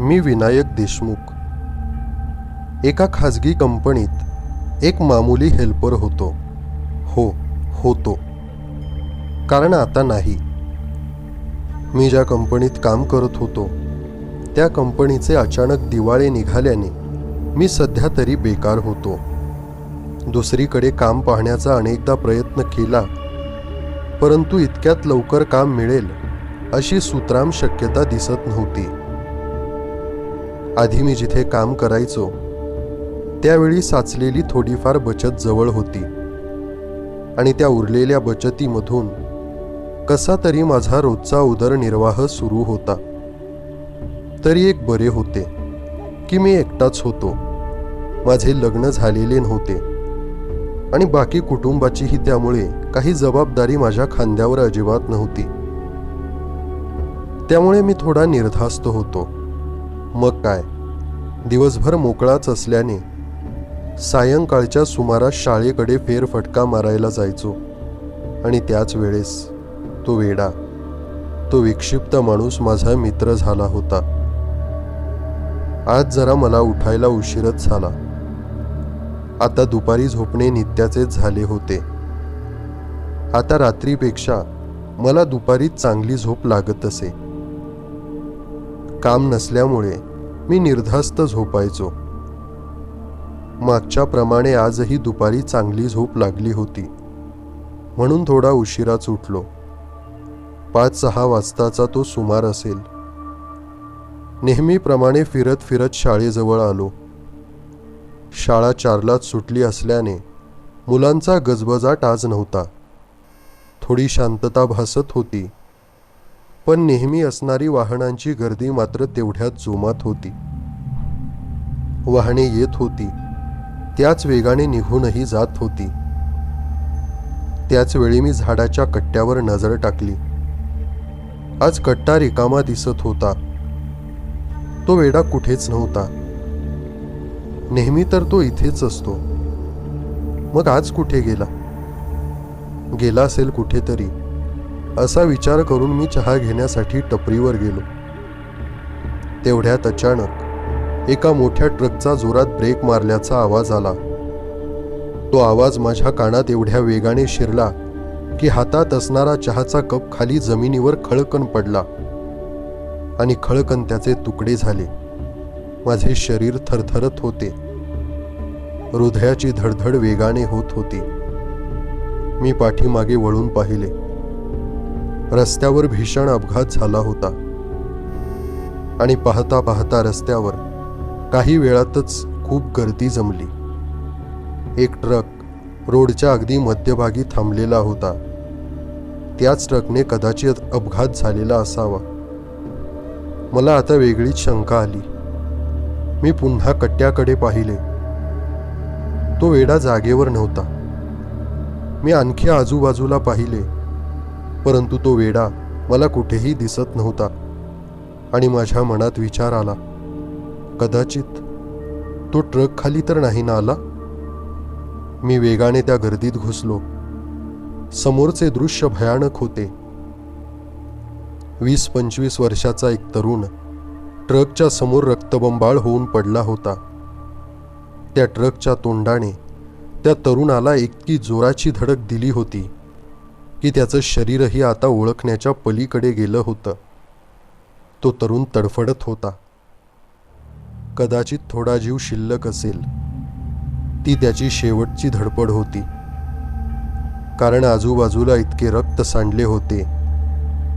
मी विनायक देशमुख एका खाजगी कंपनीत एक मामूली हेल्पर होतो. होतो, कारण आता नाही. मी ज्या कंपनीत काम करत होतो त्या कंपनीचे अचानक दिवाळे निघाल्याने मी सध्या तरी बेकार होतो. दुसरीकडे काम पाहण्याचा अनेकदा प्रयत्न केला, परंतु इतक्यात लवकर काम मिळेल अशी सुतराम शक्यता दिसत नव्हती. आधी मी जिथे काम करायचो त्यावेळी साचलेली थोडीफार बचत जवळ होती आणि त्या उरलेल्या बचतीमधून कसा तरी माझा रोजचा उदरनिर्वाह सुरू होता. तरी एक बरे होते की मी एकटाच होतो. माझे लग्न झालेले नव्हते आणि बाकी कुटुंबाचीही त्यामुळे काही जबाबदारी माझ्या खांद्यावर अजिबात नव्हती. त्यामुळे मी थोडा निर्धास्त होतो. मग काय, दिवसभर मोकळाच असल्याने सायंकाळच्या सुमारास शाळेकडे फेरफटका मारायला जायचो आणि त्याच वेळेस तो वेडा, तो विक्षिप्त माणूस माझा मित्र झाला होता. आज जरा मला उठायला उशीरच झाला. आता दुपारी झोपणे नित्याचेच झाले होते. आता रात्रीपेक्षा मला दुपारी चांगली झोप लागत असे. काम नसल्यामुळे मी निर्धास्त झोपायचो. मागच्या प्रमाणे आजही दुपारी चांगली झोप लागली होती, म्हणून थोडा उशिराच उठलो. 5-6 वाजताचा तो सुमार असेल. नेहमीप्रमाणे फिरत फिरत शाळेजवळ आलो. शाळा 4लाच सुटली असल्याने मुलांचा गजबजाट आज नव्हता. थोडी शांतता भासत होती, पण नेहमी असणारी वाहनांची गर्दी मात्र तेवढ्याच जोमात होती. वाहने येत होती, त्याच वेगाने निघूनही जात होती. त्याच वेळी मी झाडाच्या कट्ट्यावर नजर टाकली. आज कट्टा रिकामा दिसत होता. तो वेडा कुठेच नव्हता. नेहमी तर तो इथेच असतो. मग आज कुठे गेला? गेला असेल कुठेतरी, असा विचार करून मी चहा घेण्यासाठी टपरीवर गेलो. तेवढ्यात अचानक एका मोठ्या ट्रकचा जोरात ब्रेक मारल्याचा आवाज आला. तो आवाज माझ्या कानात एवढ्या वेगाने शिरला की हातात असणारा चहाचा कप खाली जमिनीवर खळकन पडला आणि खळकन त्याचे तुकडे झाले. माझे शरीर थरथरत होते. हृदयाची धडधड वेगाने होत होती. मी पाठीमागे वळून पाहिले. रस्त्यावर भीषण अपघात झाला होता आणि पाहता पाहता रस्त्यावर काही वेळातच खूप गर्दी जमली. एक ट्रक रोडच्या अगदी मध्यभागी थांबलेला होता. त्याच ट्रकने कदाचित अपघात झालेला असावा. मला आता वेगळीच शंका आली. मी पुन्हा कट्ट्याकडे पाहिले. तो वेडा जागेवर नव्हता. मी आणखी आजूबाजूला पाहिले, परंतु तो वेडा मला कुठेही दिसत नव्हता आणि माझ्या मनात विचार आला, कदाचित तो ट्रक खाली तर नाही ना आला. मी वेगाने त्या गर्दीत घुसलो. समोरचे दृश्य भयानक होते. 20-25 वर्षाचा एक तरुण ट्रकच्या समोर रक्तबंबाळ होऊन पडला होता. त्या ट्रकच्या तोंडाने त्या तरुणाला इतकी जोराची धडक दिली होती की त्याचं शरीरही आता ओळखण्याच्या पलीकडे गेलं होतं. तो तरुण तडफडत होता. कदाचित थोडा जीव शिल्लक असेल. ती त्याची शेवटची धडपड होती, कारण आजूबाजूला इतके रक्त सांडले होते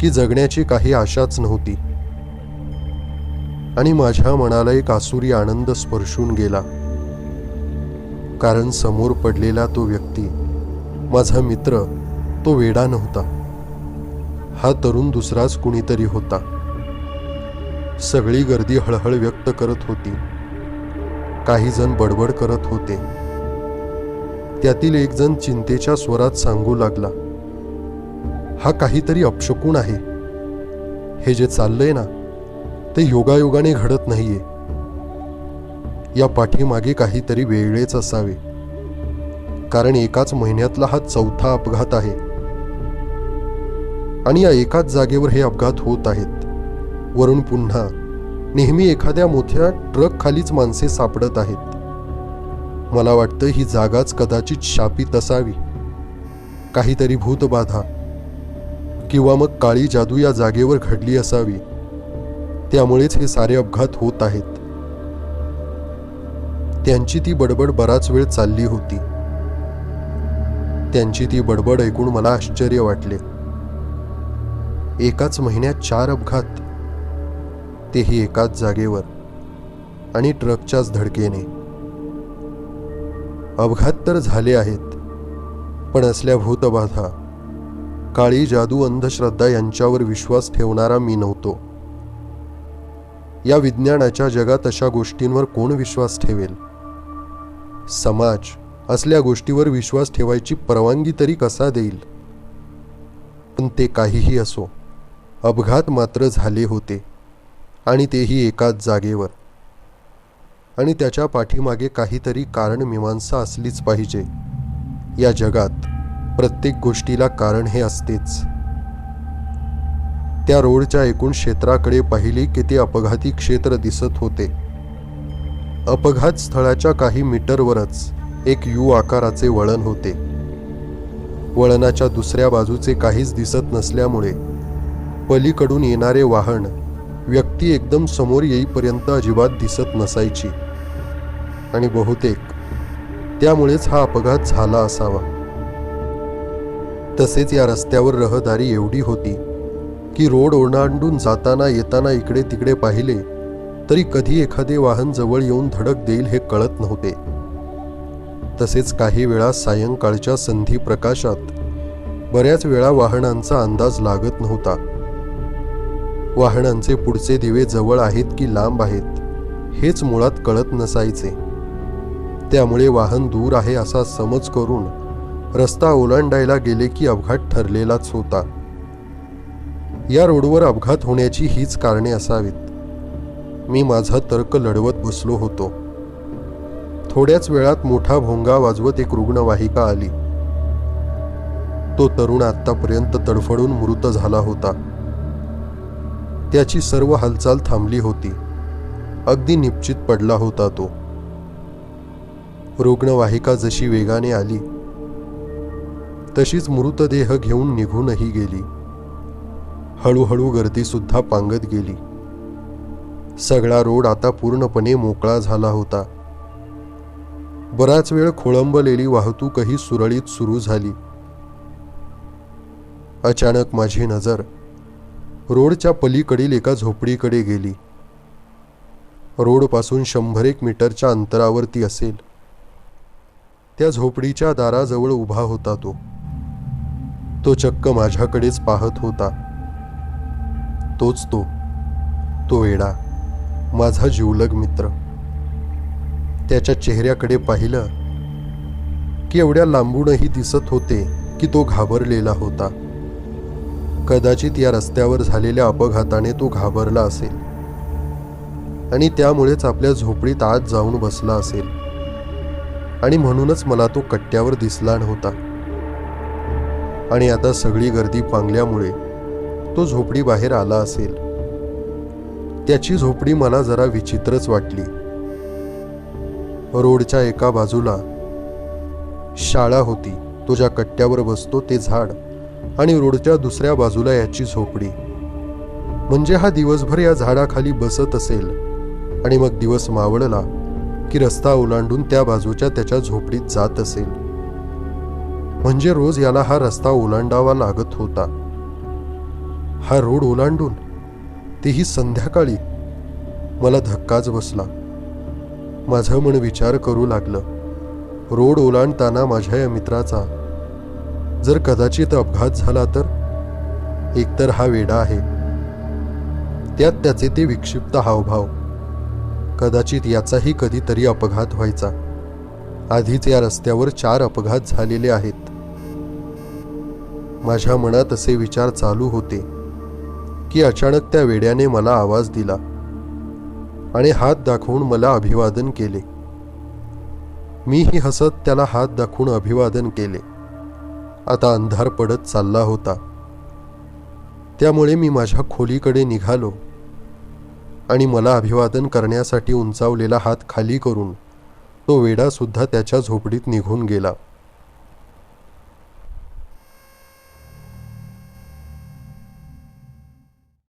की जगण्याची काही आशाच नव्हती. आणि माझ्या मनाला एक आसुरी आनंद स्पर्शून गेला, कारण समोर पडलेला तो व्यक्ती माझा मित्र, तो वेडा नव्हता. हा तरुण दुसराच कुणीतरी होता. सगळी गर्दी हळहळ व्यक्त करत होती. काही जण बडबड करत होते. त्यातील एक जण चिंतेच्या स्वरात सांगू लागला, हा काहीतरी अपशकुन आहे. हे जे चाललंय ना, ते योगायोगाने घडत नाहीये. या पाठीमागे काहीतरी वेगळेच असावे, कारण एकाच महिन्यातला हा 4था अपघात आहे आणि या एकाच जागेवर हे अपघात होत आहेत. वरून पुन्हा नेहमी एखाद्या मोठ्या ट्रक खालीच माणसे सापडत आहेत. मला वाटतं ही जागाच कदाचित शापित असावी. काहीतरी भूतबाधा किंवा मग काळी जादू या जागेवर घडली असावी. त्यामुळेच हे सारे अपघात होत आहेत. त्यांची ती बडबड बराच वेळ चालली होती. त्यांची ती बडबड ऐकून मला आश्चर्य वाटले. एकाच महिन्यात 4 अपघात, तेही एकाच जागेवर आणि ट्रकच्याच धडकेने. अपघात तर झाले आहेत, पण असल्या भूतबाधा, काळी जादू, अंधश्रद्धा यांच्यावर विश्वास ठेवणारा मी नव्हतो. या विज्ञानाच्या जगात अशा गोष्टींवर कोण विश्वास ठेवेल? समाज असल्या गोष्टीवर विश्वास ठेवायची परवानगी तरी कसा देईल? पण ते काहीही असो, अपघात मात्र झाले होते, आणि तेही एकाच जागेवर. आणि त्याच्या पाठीमागे काहीतरी कारण मीमांसा असलीच पाहिजे. या जगात प्रत्येक गोष्टीला कारण हे असतेच. त्या रोडच्या एकूण क्षेत्राकडे पाहिले की ते अपघाती क्षेत्र दिसत होते. अपघात स्थळाच्या काही मीटरवरच एक यू आकाराचे वळण होते. वळणाच्या दुसऱ्या बाजूचे काहीच दिसत नसल्यामुळे पलीकडून येणारे वाहन, व्यक्ती एकदम समोर येईपर्यंत अजिबात दिसत नसायची. आणि बहुतेक त्यामुळेच हा अपघात झाला असावा. तसेच या रस्त्यावर रहदारी एवढी होती की रोड ओलांडून जाताना येताना इकडे तिकडे पाहिले तरी कधी एखादे वाहन जवळ येऊन धडक देईल हे कळत नव्हते. तसेच काही वेळा सायंकाळच्या संधी प्रकाशात बऱ्याच वेळा वाहनांचा अंदाज लागत नव्हता. वाहनांचे पुढचे दिवे जवळ आहेत की लांब आहेत हेच मुळात कळत नसायचे. त्यामुळे वाहन दूर आहे असा समज करून रस्ता ओलांडायला गेले की अपघात ठरलेलाच होता. या रोडवर अपघात होण्याची हीच कारणे असावीत. मी माझा तर्क लढवत बसलो होतो. थोड्याच वेळात मोठा भोंगा वाजवत एक रुग्णवाहिका आली. तो तरुण आतापर्यंत तडफडून मृत झाला होता. त्याची सर्व हालचाल थांबली होती. अगदी निश्चित पडला होता तो. रुग्णवाहिका जशी वेगाने आली तशीच मृतदेह घेऊन निघूनही गेली. हळूहळू गर्दी सुद्धा पांगत गेली. सगळा रोड आता पूर्णपणे मोकळा झाला होता. बराच वेळ खोळंबलेली वाहतूकही सुरळीत सुरू झाली. अचानक माझी नजर रोडच्या पलीकडील एका झोपडीकडे गेली. रोडपासून 100-1 मीटरच्या अंतरावरती असेल. त्या झोपडीच्या दाराजवळ उभा होता तो. तो चक्क माझ्याकडेच पाहत होता. तोच तो वेडा, माझा जिवलग मित्र. त्याच्या चेहऱ्याकडे पाहिलं की एवढ्या लांबूनही दिसत होते की तो घाबरलेला होता. कदाचित या रस्त्यावर झालेल्या अपघाताने तो घाबरला असेल आणि त्यामुळेच आपल्या झोपडीत आत जाऊन बसला असेल. आणि म्हणूनच मला तो कट्ट्यावर दिसला नव्हता. आणि आता सगळी गर्दी पांगल्यामुळे तो झोपडी बाहेर आला असेल. त्याची झोपडी मला जरा विचित्रच वाटली. रोडच्या एका बाजूला शाळा होती. तो ज्या कट्ट्यावर बसतो ते झाड, आणि रोडच्या दुसऱ्या बाजूला याची झोपडी. म्हणजे हा दिवसभर या झाडाखाली बसत असेल आणि मग दिवस मावळला की रस्ता ओलांडून त्या बाजूच्या त्याच्या झोपडीत जात असेल. म्हणजे रोज याला हा रस्ता ओलांडावा लागत होता. हा रोड ओलांडून, तेही संध्याकाळी. मला धक्काच बसला. माझं मन विचार करू लागलं, रोड ओलांडताना माझ्या या मित्राचा जर कदाचित अपघात झाला तर? एकतर हा वेडा आहे, त्यात त्याचे ते विक्षिप्त हावभाव. कदाचित याचाही कधीतरी अपघात व्हायचा. आधीच या रस्त्यावर 4 अपघात झालेले आहेत. माझ्या मनात असे विचार चालू होते की अचानक त्या वेड्याने मला आवाज दिला आणि हात दाखवून मला अभिवादन केले. मीही हसत त्याला हात दाखवून अभिवादन केले. आता अंधार पडत चालला होता. त्यामुळे मी माझ्या खोलीकडे निघालो आणि मला अभिवादन करण्यासाठी उंचावलेला हात खाली करून तो वेडासुद्धा त्याच्या झोपडीत निघून गेला.